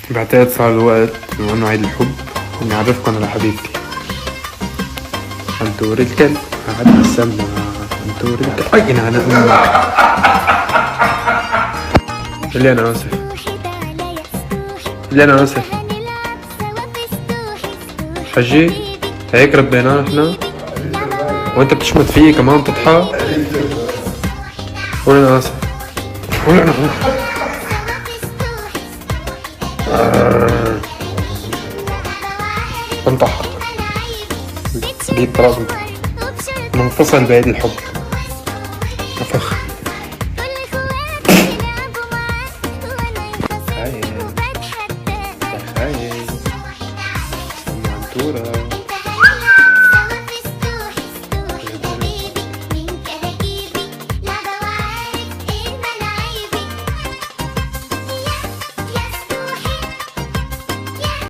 بعتقد صار الوقت بما انه عيد الحب اني اعرفكم على حبيبتي عنتور الكلب. قاعد بالسما عنتور الكلب. اي انا امك. اللي انا اسف. اللي انا اسف. حجي هيك ربينا نحن وانت بتشمت فيي كمان بتضحك. قول انا اسف. قول انا اسف. انطح دي طلب منفصل بعيد الحب. افخ تخيل تخيل عنتورة